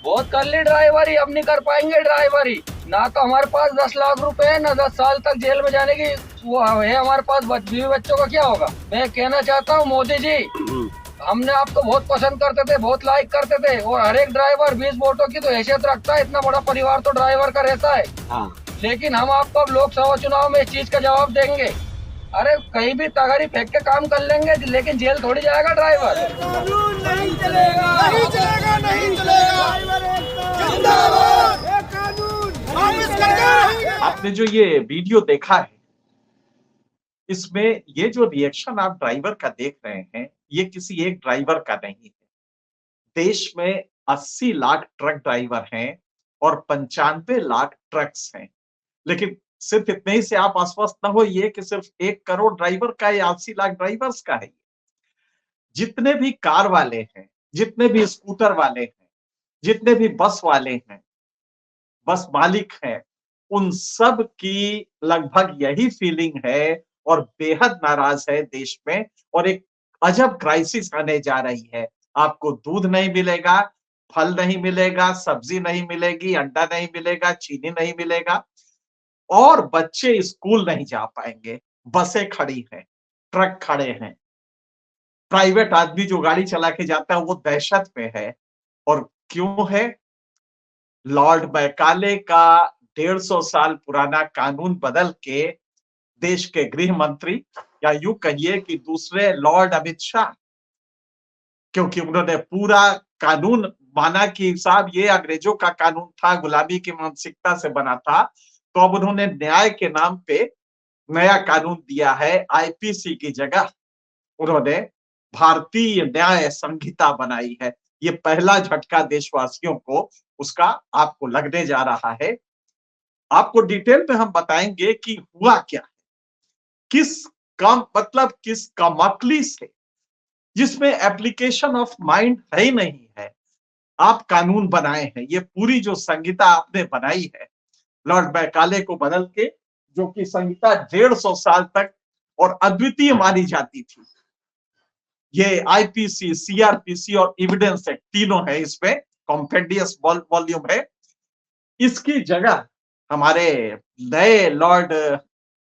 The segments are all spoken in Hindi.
बहुत कर ली ड्राइवरी, अब नहीं कर पाएंगे ड्राइवरी। ना तो हमारे पास 10 लाख रुपए है, ना 10 साल तक जेल में जाने की वो है हमारे पास। बीवी बच्चों का क्या होगा? मैं कहना चाहता हूँ मोदी जी, हमने आपको बहुत पसंद करते थे, बहुत लाइक करते थे, और हर एक ड्राइवर 20 वोटों की तो हैसियत रखता है, इतना बड़ा परिवार तो ड्राइवर का रहता है। हाँ, लेकिन हम आपको अब लोकसभा चुनाव में इस चीज का जवाब देंगे। अरे कहीं भी तगारी फेंक के काम कर लेंगे, लेकिन जेल थोड़ी जाएगा ड्राइवर। कानून नहीं चलेगा, नहीं चलेगा, नहीं चलेगा। जिंदाबाद ये कानून वापस करके। आपने जो ये वीडियो देखा है, इसमें ये जो रिएक्शन आप ड्राइवर का देख रहे हैं, ये किसी एक ड्राइवर का नहीं है। देश में 80 लाख ट्रक ड्राइवर हैं और 95 लाख ट्रक्स हैं। लेकिन सिर्फ इतने ही से आप आश्वस्त न होइए कि सिर्फ 1 करोड़ ड्राइवर का या 80 लाख ड्राइवर्स का है। जितने भी कार वाले हैं, जितने भी स्कूटर वाले हैं, जितने भी बस वाले हैं, बस मालिक हैं, उन सब की लगभग यही फीलिंग है और बेहद नाराज है देश में। और एक अजब क्राइसिस आने जा रही है। आपको दूध नहीं मिलेगा, फल नहीं मिलेगा, सब्जी नहीं मिलेगी, अंडा नहीं मिलेगा, चीनी नहीं मिलेगा और बच्चे स्कूल नहीं जा पाएंगे। बसें खड़ी हैं, ट्रक खड़े हैं, प्राइवेट आदमी जो गाड़ी चला के जाता है वो दहशत में है। और क्यों है? लॉर्ड मैकाले का 150 साल पुराना कानून बदल के देश के गृह मंत्री, या यूं कहिए कि दूसरे लॉर्ड अमित शाह, क्योंकि उन्होंने पूरा कानून माना कि साहब ये अंग्रेजों का कानून था, गुलामी की मानसिकता से बना था, तो अब उन्होंने न्याय के नाम पे नया कानून दिया है। आईपीसी की जगह उन्होंने भारतीय न्याय संहिता बनाई है। ये पहला झटका देशवासियों को उसका आपको लगने जा रहा है। आपको डिटेल में हम बताएंगे कि हुआ क्या, किस काम मतलब किस कमाकली से, जिसमें एप्लीकेशन ऑफ माइंड है ही नहीं है, आप कानून बनाए हैं। ये पूरी जो संहिता आपने बनाई है लॉर्ड मैकाले को बदल के, जो कि संहिता 150 साल तक और अद्वितीय मानी जाती थी। ये आईपीसी, सीआरपीसी और एविडेंस एक्ट तीनों है, इसमें कॉम्पेंडियस वॉल्यूम है। इसकी जगह हमारे नए लॉर्ड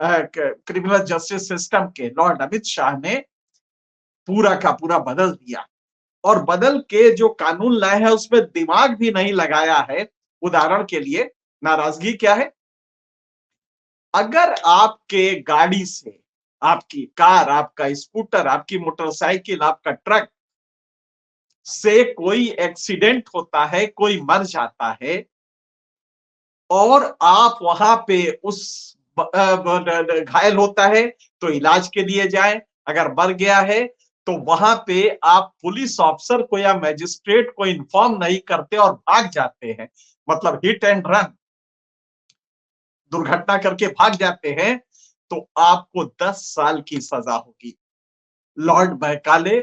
क्रिमिनल जस्टिस सिस्टम के लॉर्ड अमित शाह ने पूरा का पूरा बदल दिया। और बदल के जो कानून लाए हैं उसमें दिमाग भी नहीं लगाया है। उदाहरण के लिए नाराजगी क्या है? अगर आपके गाड़ी से, आपकी कार, आपका स्कूटर, आपकी मोटरसाइकिल, आपका ट्रक से कोई एक्सीडेंट होता है, कोई मर जाता है और आप वहां पे उस घायल होता है तो इलाज के लिए जाएं, अगर मर गया है तो वहां पे आप पुलिस ऑफिसर को या मैजिस्ट्रेट को इन्फॉर्म नहीं करते और भाग जाते हैं, मतलब हिट एंड रन, दुर्घटना करके भाग जाते हैं, तो आपको 10 साल की सजा होगी। लॉर्ड मैकाले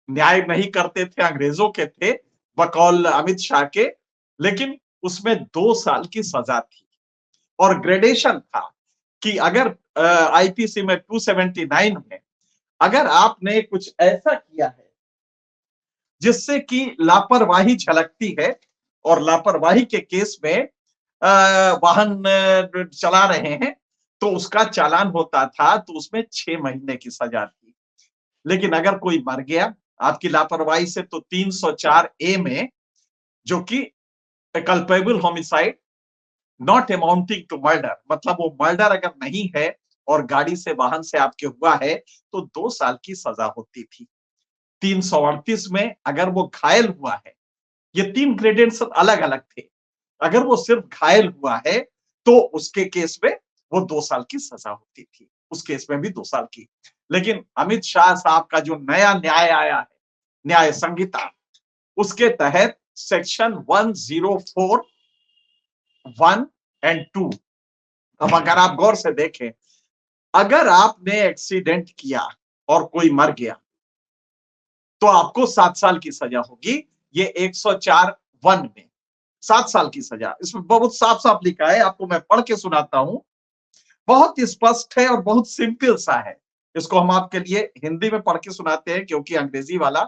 न्याय नहीं करते थे, अंग्रेजों के थे बकौल अमित शाह के, लेकिन उसमें 2 साल की सजा थी। और ग्रेडेशन था कि अगर आईपीसी में 279 में अगर आपने कुछ ऐसा किया है जिससे कि लापरवाही झलकती है, और लापरवाही के केस में वाहन चला रहे हैं तो उसका चालान होता था, तो उसमें 6 महीने की सजा थी। लेकिन अगर कोई मर गया आपकी लापरवाही से तो 304 ए में, जो कि culpable homicide not amounting to murder, मतलब वो मर्डर अगर नहीं है और गाड़ी से, वाहन से आपके हुआ है तो 2 साल की सजा होती थी। 338 में अगर वो घायल हुआ है, ये 3 ग्रेडेशन अलग अलग थे, अगर वो सिर्फ घायल हुआ है तो उसके केस में वो 2 साल की सजा होती थी, उस केस में भी 2 साल की। लेकिन अमित शाह साहब का जो नया न्याय आया है, न्याय संहिता, उसके तहत सेक्शन 104 1 एंड 2, अब अगर आप गौर से देखें, अगर आपने एक्सीडेंट किया और कोई मर गया तो आपको 7 साल की सजा होगी। ये 104 1 में 7 साल की सजा, इसमें बहुत साफ साफ लिखा है, आपको मैं पढ़ के सुनाता हूं। बहुत स्पष्ट है और बहुत सिंपल सा है। इसको हम आपके लिए हिंदी में पढ़ के सुनाते हैं क्योंकि अंग्रेजी वाला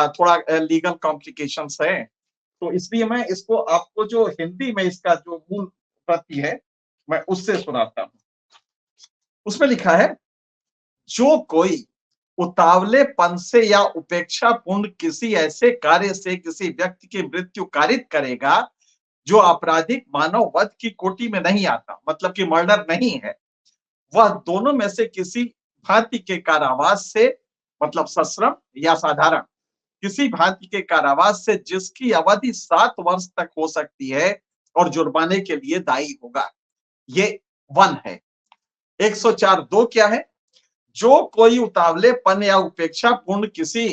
थोड़ा लीगल कॉम्प्लिकेशंस है। तो इसलिए मैं इसको आपको जो हिंदी में इसका जो मूल प्रति है मैं उससे सुनाता हूं। उसमें लिखा है, जो कोई उतावलेपन से या उपेक्षापूर्ण किसी ऐसे कार्य से किसी व्यक्ति की मृत्यु कारित करेगा जो आपराधिक मानव वध की कोटि में नहीं आता, मतलब कि मर्डर नहीं है, वह दोनों में से किसी भांति के कारावास से, मतलब सश्रम या साधारण किसी भांति के कारावास से जिसकी अवधि 7 वर्ष तक हो सकती है और जुर्माने के लिए दायी होगा। ये 1 है। 104(2) क्या है? जो कोई उतावलेपन या उपेक्षापूर्ण किसी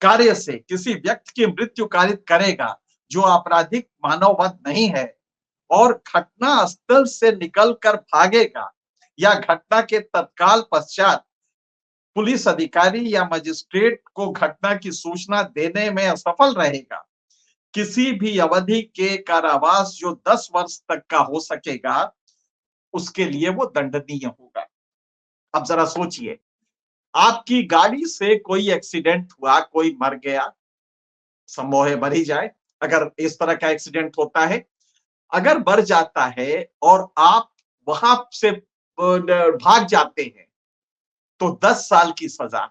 कार्य से किसी व्यक्ति की मृत्यु कारित करेगा जो आपराधिक मानववध नहीं है और घटना स्थल से निकलकर भागेगा या घटना के तत्काल पश्चात पुलिस अधिकारी या मजिस्ट्रेट को घटना की सूचना देने में असफल रहेगा, किसी भी अवधि के कारावास जो 10 वर्ष तक का हो सकेगा, उसके लिए वो दंडनीय होगा। अब जरा सोचिए, आपकी गाड़ी से कोई एक्सीडेंट हुआ, कोई मर गया, संभव है मर ही जाए अगर इस तरह का एक्सीडेंट होता है। अगर मर जाता है और आप वहां से भाग जाते हैं तो 10 साल की सजा,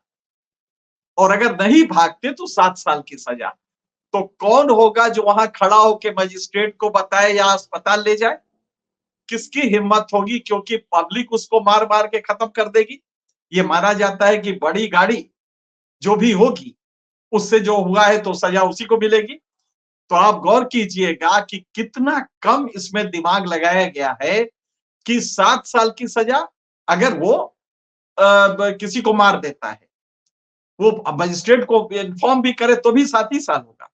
और अगर नहीं भागते तो 7 साल की सजा। तो कौन होगा जो वहां खड़ा होकर मजिस्ट्रेट को बताए या अस्पताल ले जाए? किसकी हिम्मत होगी? क्योंकि पब्लिक उसको मार मार के खत्म कर देगी। ये माना जाता है कि बड़ी गाड़ी जो भी होगी उससे जो हुआ है तो सजा उसी को मिलेगी। तो आप गौर कीजिएगा कि कितना कम इसमें दिमाग लगाया गया है कि 7 साल की सजा अगर वो किसी को मार देता है, वो मजिस्ट्रेट को इन्फॉर्म भी करे तो भी 7 ही साल होगा।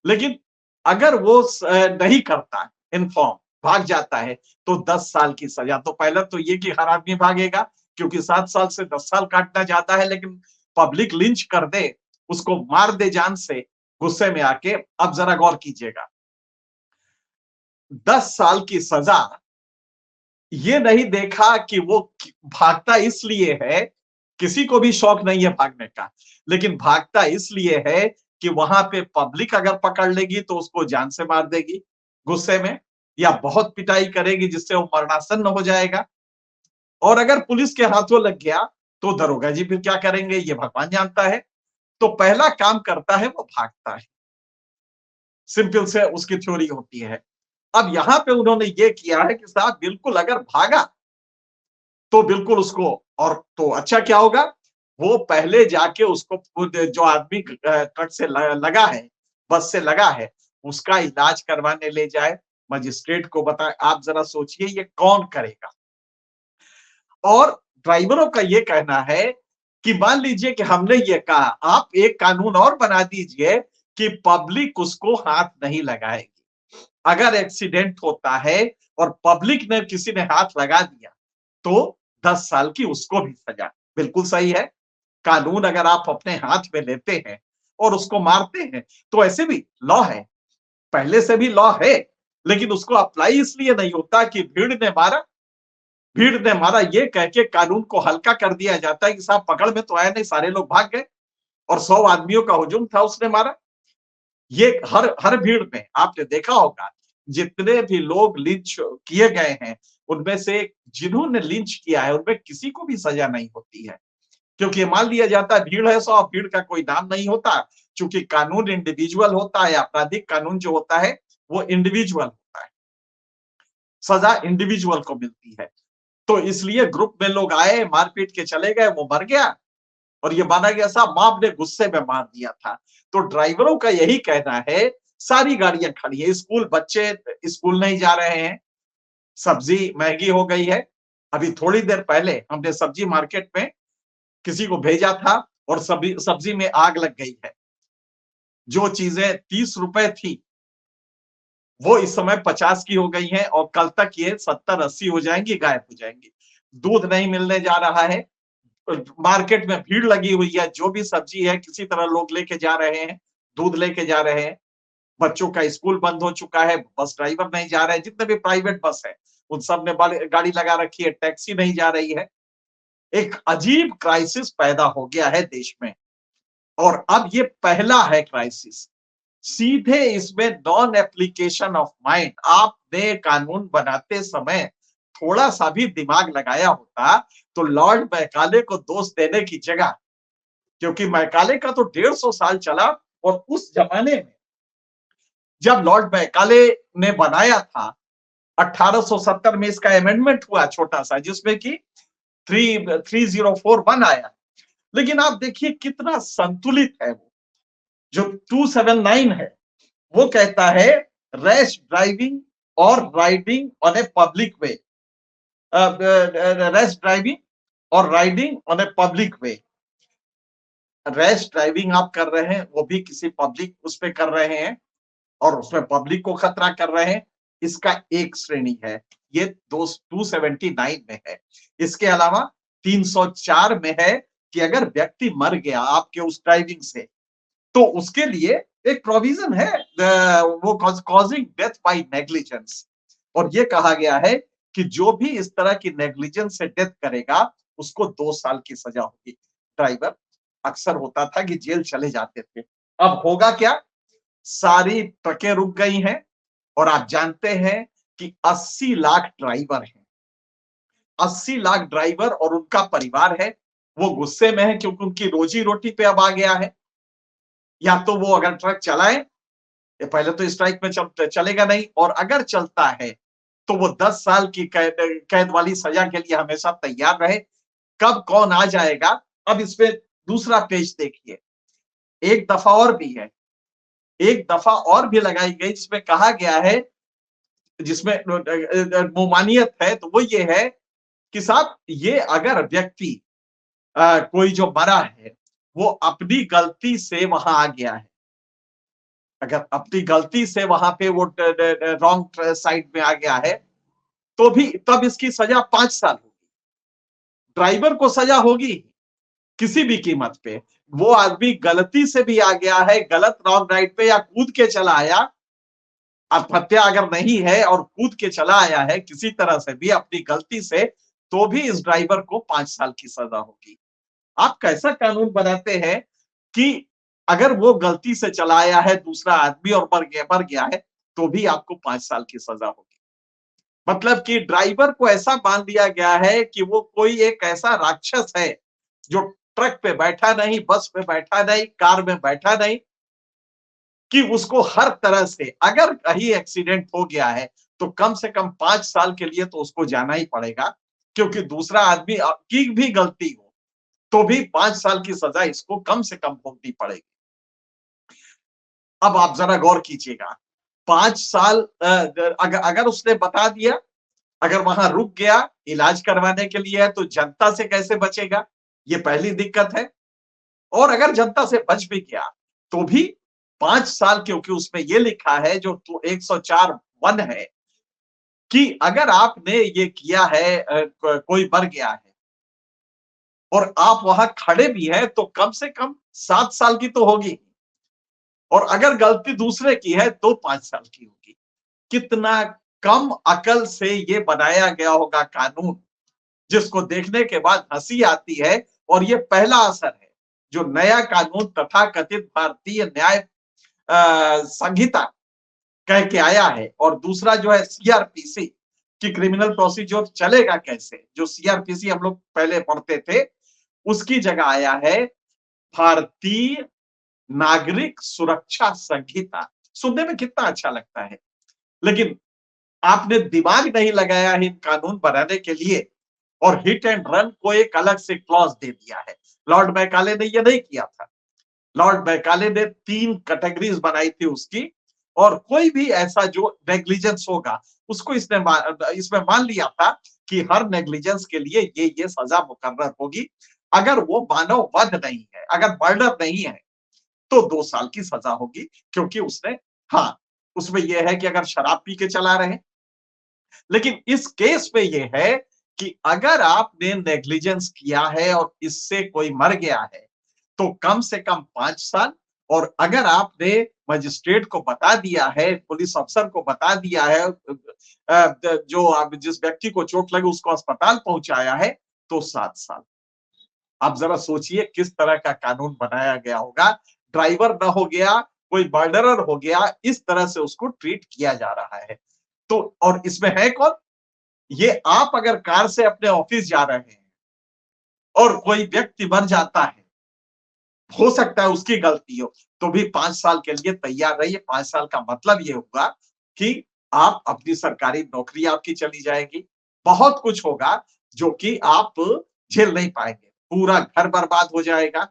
लेकिन अगर वो नहीं करता इन्फॉर्म, भाग जाता है तो 10 साल की सजा। तो पहले तो ये कि हर आदमी भागेगा, क्योंकि 7 साल से 10 साल काटना जाता है, लेकिन पब्लिक लिंच कर दे, उसको मार दे जान से गुस्से में आके। अब जरा गौर कीजिएगा, 10 साल की सजा, ये नहीं देखा कि वो भागता इसलिए है, किसी को भी शौक नहीं है भागने का, लेकिन भागता इसलिए है कि वहां पे पब्लिक अगर पकड़ लेगी तो उसको जान से मार देगी गुस्से में, या बहुत पिटाई करेगी जिससे वो मरणासन्न हो जाएगा। और अगर पुलिस के हाथों लग गया तो दरोगा जी फिर क्या करेंगे ये भगवान जानता है। तो पहला काम करता है वो भागता है, सिंपल से उसकी थ्योरी होती है। अब यहां पे उन्होंने ये किया है कि साहब बिल्कुल अगर भागा तो बिल्कुल उसको, और तो अच्छा क्या होगा, वो पहले जाके उसको जो आदमी ट्रक से लगा है, बस से लगा है, उसका इलाज करवाने ले जाए, मजिस्ट्रेट को बताए। आप जरा सोचिए ये कौन करेगा? और ड्राइवरों का ये कहना है कि मान लीजिए कि हमने ये कहा, आप एक कानून और बना दीजिए कि पब्लिक उसको हाथ नहीं लगाएगी। अगर एक्सीडेंट होता है और पब्लिक ने किसी ने हाथ लगा दिया तो 10 साल की उसको भी सजा। बिल्कुल सही है। कानून अगर आप अपने हाथ में लेते हैं और उसको मारते हैं तो ऐसे भी लॉ है, पहले से भी लॉ है, लेकिन उसको अप्लाई इसलिए नहीं होता कि भीड़ ने मारा ये कह के कानून को हल्का कर दिया जाता है कि साहब पकड़ में तो आया नहीं, सारे लोग भाग गए और 100 आदमियों का हुजूम था, उसने मारा। ये हर भीड़ में आपने देखा होगा, जितने भी लोग लिंच किए गए हैं उनमें से जिन्होंने लिंच किया है उनमें किसी को भी सजा नहीं होती है, क्योंकि मान लिया जाता है भीड़ है 100, भीड़ का कोई नाम नहीं होता। चूंकि कानून इंडिविजुअल होता है, आपराधिक कानून जो होता है वो इंडिविजुअल होता है, सजा इंडिविजुअल को मिलती है। तो इसलिए ग्रुप में लोग आए, मारपीट के चले गए, वो मर गया और ये माना गया साहब मॉब ने गुस्से में मार दिया था। तो ड्राइवरों का यही कहना है, सारी गाड़ियां खड़ी है, स्कूल बच्चे स्कूल नहीं जा रहे हैं, सब्जी महंगी हो गई है। अभी थोड़ी देर पहले हमने सब्जी मार्केट में किसी को भेजा था और सब्जी में आग लग गई है। जो चीजें 30 रुपए थी वो इस समय 50 की हो गई हैं और कल तक ये 70-80 हो जाएंगी, गायब हो जाएंगी। दूध नहीं मिलने जा रहा है, मार्केट में भीड़ लगी हुई है, जो भी सब्जी है किसी तरह लोग लेके जा रहे हैं, दूध लेके जा रहे हैं। बच्चों का स्कूल बंद हो चुका है, बस ड्राइवर नहीं जा रहे हैं, जितने भी प्राइवेट बस है उन सब ने गाड़ी लगा रखी है, टैक्सी नहीं जा रही है। एक अजीब क्राइसिस पैदा हो गया है देश में, और अब ये पहला है क्राइसिस। सीधे इसमें नॉन एप्लीकेशन ऑफ माइंड, आपने कानून बनाते समय थोड़ा सा भी दिमाग लगाया होता तो लॉर्ड मैकाले को दोष देने की जगह, क्योंकि मैकाले का तो 150 साल चला, और उस जमाने में जब लॉर्ड मैकाले ने बनाया था 1870 में इसका अमेंडमेंट हुआ छोटा सा, जिसमें कि 3041 आया, लेकिन आप देखिए कितना संतुलित है वो। जो 279 है वो कहता है रैश ड्राइविंग और riding on a public way, rash driving और riding on a public way. Rash driving आप कर रहे हैं, वो भी किसी पब्लिक उस पे कर रहे हैं और उसमें पब्लिक को खतरा कर रहे हैं, इसका एक श्रेणी है, ये 279 में है। इसके अलावा 304 में है कि अगर व्यक्ति मर गया आपके उस ड्राइविंग से तो उसके लिए एक प्रोविजन है, वो कॉजिंग डेथ बाय नेग्लिजेंस, और ये कहा गया है कि जो भी इस तरह की नेग्लिजेंस से डेथ करेगा उसको 2 साल की सजा होगी। ड्राइवर अक्सर होता था कि जेल चले जाते थे। अब होगा क्या, सारी ट्रकें रुक गई हैं और आप जानते हैं कि 80 लाख ड्राइवर हैं, 80 लाख ड्राइवर और उनका परिवार है, वो गुस्से में है क्योंकि उनकी रोजी रोटी पे अब आ गया है। या तो वो अगर ट्रक चलाए, पहले तो स्ट्राइक में चलेगा नहीं, और अगर चलता है तो वो 10 साल की कैद वाली सजा के लिए हमेशा तैयार रहे। कब कौन आ जाएगा, अब इसमें दूसरा पेज देखिए, एक दफा और भी है, एक दफा और भी लगाई गई जिसमें कहा गया है, जिसमें मुमानियत है, तो वो ये है कि साहब ये अगर व्यक्ति कोई जो मरा है वो अपनी गलती से वहां आ गया है, अगर अपनी गलती से वहां पे वो रॉन्ग साइड में आ गया है तो भी तब इसकी सजा 5 साल होगी। ड्राइवर को सजा होगी किसी भी कीमत पे, वो आदमी गलती से भी आ गया है, गलत रॉन्ग राइड पे या कूद के चला आया, आत्महत्या अगर नहीं है और कूद के चला आया है किसी तरह से भी अपनी गलती से, तो भी इस ड्राइवर को 5 साल की सजा होगी। आप कैसा कानून बनाते हैं कि अगर वो गलती से चलाया है दूसरा आदमी और मर गया है तो भी आपको 5 साल की सजा होगी। मतलब कि ड्राइवर को ऐसा मान लिया गया है कि वो कोई एक ऐसा राक्षस है जो ट्रक पे बैठा नहीं, बस पे बैठा नहीं, कार में बैठा नहीं, कि उसको हर तरह से अगर कहीं एक्सीडेंट हो गया है तो कम से कम 5 साल के लिए तो उसको जाना ही पड़ेगा, क्योंकि दूसरा आदमी की भी गलती हो तो भी 5 साल की सजा इसको कम से कम भुगतनी पड़ेगी। अब आप जरा गौर कीजिएगा, 5 साल अगर उसने बता दिया, अगर वहां रुक गया इलाज करवाने के लिए है तो जनता से कैसे बचेगा, ये पहली दिक्कत है। और अगर जनता से बच भी गया तो भी 5 साल, क्योंकि उसमें ये लिखा है जो 104(1) है कि अगर आपने ये किया है, कोई मर गया है और आप वहां खड़े भी हैं तो कम से कम 7 साल की तो होगी, और अगर गलती दूसरे की है तो 5 साल की होगी। कितना कम अकल से ये बनाया गया होगा कानून, जिसको देखने के बाद हंसी आती है। और ये पहला असर है जो नया कानून तथाकथित भारतीय न्याय संहिता कह के आया है, और दूसरा जो है सीआरपीसी की क्रिमिनल प्रोसीजर चलेगा कैसे, जो सीआरपीसी हम लोग पहले पढ़ते थे, उसकी जगह आया है भारतीय नागरिक सुरक्षा संहिता। सुनने में कितना अच्छा लगता है, लेकिन आपने दिमाग नहीं लगाया है इन कानून बनाने के लिए, और हिट एंड रन को एक अलग से क्लॉज दे दिया है। लॉर्ड मैकाले ने यह नहीं किया था। लॉर्ड मैकाले ने 3 कैटेगरीज बनाई थी उसकी, और कोई भी ऐसा जो नेग्लिजेंस होगा उसको इसमें मान लिया था कि हर नेग्लिजेंस के लिए ये सजा मुकर्रर होगी। अगर वो मानव वध नहीं है, अगर मर्डर नहीं है तो 2 साल की सजा होगी, क्योंकि उसने, हाँ उसमें यह है कि अगर शराब पी के चला रहे, लेकिन इस केस में यह है कि अगर आपने नेग्लिजेंस किया है और इससे कोई मर गया है तो कम से कम 5 साल, और अगर आपने मजिस्ट्रेट को बता दिया है, पुलिस अफसर को बता दिया है, जो जिस व्यक्ति को चोट लगी उसको अस्पताल पहुंचाया है, तो 7 साल। आप जरा सोचिए किस तरह का कानून बनाया गया होगा। ड्राइवर न हो गया कोई मर्डरर हो गया, इस तरह से उसको ट्रीट किया जा रहा है। तो और इसमें है कौन? ये आप अगर कार से अपने ऑफिस जा रहे हैं और कोई व्यक्ति मर जाता है, हो सकता है उसकी गलती हो, तो भी 5 साल के लिए तैयार रहिए। 5 साल का मतलब ये होगा कि आप अपनी सरकारी नौकरी आपकी चली जाएगी। बहुत कुछ होगा जो कि आप झेल नहीं पाएंगे। पूरा घर बर्बाद हो जाएगा।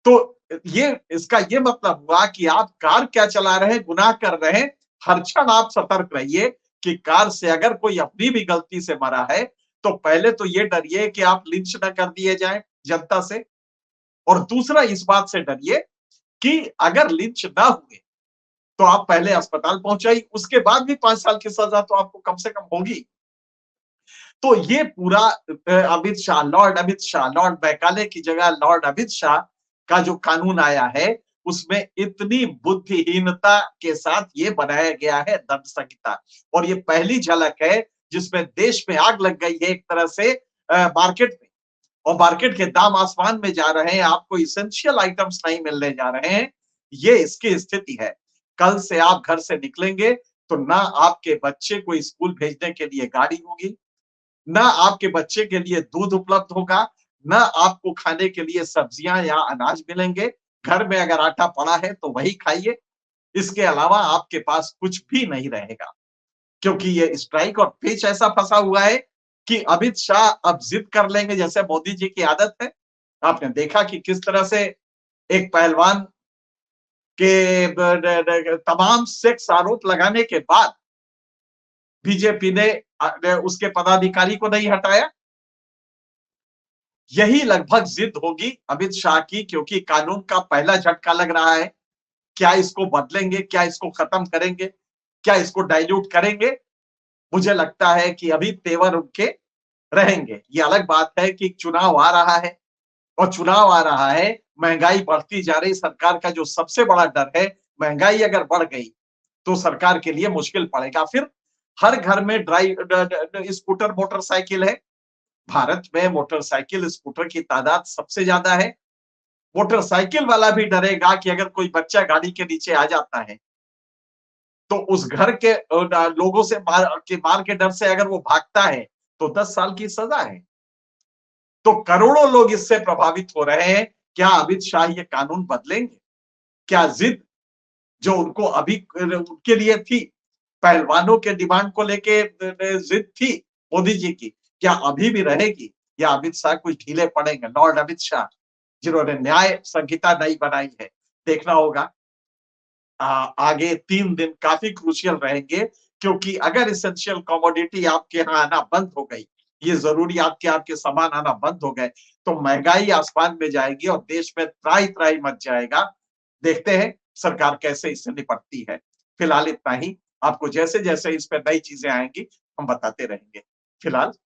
तो ये इसका ये मतलब हुआ कि आप कार क्या चला रहे हैं, गुनाह कर रहे हैं। हर क्षण आप सतर्क रहिए कि कार से अगर कोई अपनी भी गलती से मरा है, तो पहले तो ये डरिए कि आप लिंच ना कर दिए जाएं जनता से। और दूसरा इस बात से डरिए कि अगर लिंच ना हुए तो आप पहले अस्पताल पहुंचाइए, उसके बाद भी 5 साल की सजा तो आपको कम से कम होगी। तो ये पूरा अमित शाह, लॉर्ड मैकाले की जगह लॉर्ड अमित शाह का जो कानून आया है, उसमें इतनी बुद्धिहीनता के साथ ये बनाया गया है दंड संहिता। और ये पहली झलक है जिसमें देश में आग लग गई है एक तरह से मार्केट में। और मार्केट के दाम आसमान में जा रहे हैं, आपको इसेंशियल आइटम्स नहीं मिलने जा रहे हैं। ये इसकी स्थिति है। कल से आप घर से निकलेंगे तो ना आपके बच्चे को स्कूल भेजने के लिए गाड़ी होगी, ना आपके बच्चे के लिए दूध उपलब्ध होगा, ना आपको खाने के लिए सब्जियां या अनाज मिलेंगे। घर में अगर आटा पड़ा है तो वही खाइए। इसके अलावा आपके पास कुछ भी नहीं रहेगा, क्योंकि ये स्ट्राइक और पेच ऐसा फंसा हुआ है कि अमित शाह अब जिद कर लेंगे, जैसे मोदी जी की आदत है। आपने देखा कि किस तरह से एक पहलवान के तमाम सेक्स आरोप लगाने के बाद बीजेपी ने उसके पदाधिकारी को नहीं हटाया। यही लगभग जिद होगी अमित शाह की, क्योंकि कानून का पहला झटका लग रहा है। क्या इसको बदलेंगे? क्या इसको खत्म करेंगे? क्या इसको डाइल्यूट करेंगे? मुझे लगता है कि अभी तेवर उनके रहेंगे। ये अलग बात है कि चुनाव आ रहा है, और चुनाव आ रहा है, महंगाई बढ़ती जा रही। सरकार का जो सबसे बड़ा डर है, महंगाई अगर बढ़ गई तो सरकार के लिए मुश्किल पड़ेगा। फिर हर घर में स्कूटर, मोटरसाइकिल है। भारत में मोटरसाइकिल, स्कूटर की तादाद सबसे ज्यादा है। मोटरसाइकिल वाला भी डरेगा कि अगर कोई बच्चा गाड़ी के नीचे आ जाता है तो उस घर के लोगों से मार के डर से अगर वो भागता है तो 10 साल की सजा है। तो करोड़ों लोग इससे प्रभावित हो रहे हैं। क्या अमित शाह ये कानून बदलेंगे? क्या जिद जो उनको अभी उनके लिए थी, पहलवानों के डिमांड को लेके जिद थी मोदी जी की, क्या अभी भी रहेगी, या अमित शाह कुछ ढीले पड़ेंगे? लॉर्ड अमित शाह, जिन्होंने न्याय संहिता नई बनाई है, देखना होगा। आगे 3 दिन काफी क्रूशियल रहेंगे, क्योंकि अगर इसेंशियल कमोडिटी आपके यहाँ आना बंद हो गई, ये जरूरियात के आपके सामान आना बंद हो गए, तो महंगाई आसमान में जाएगी और देश में त्राही त्राही मच जाएगा। देखते हैं सरकार कैसे इससे निपटती है। फिलहाल इतना ही। आपको जैसे जैसे इस पे नई चीजें आएंगी हम बताते रहेंगे। फिलहाल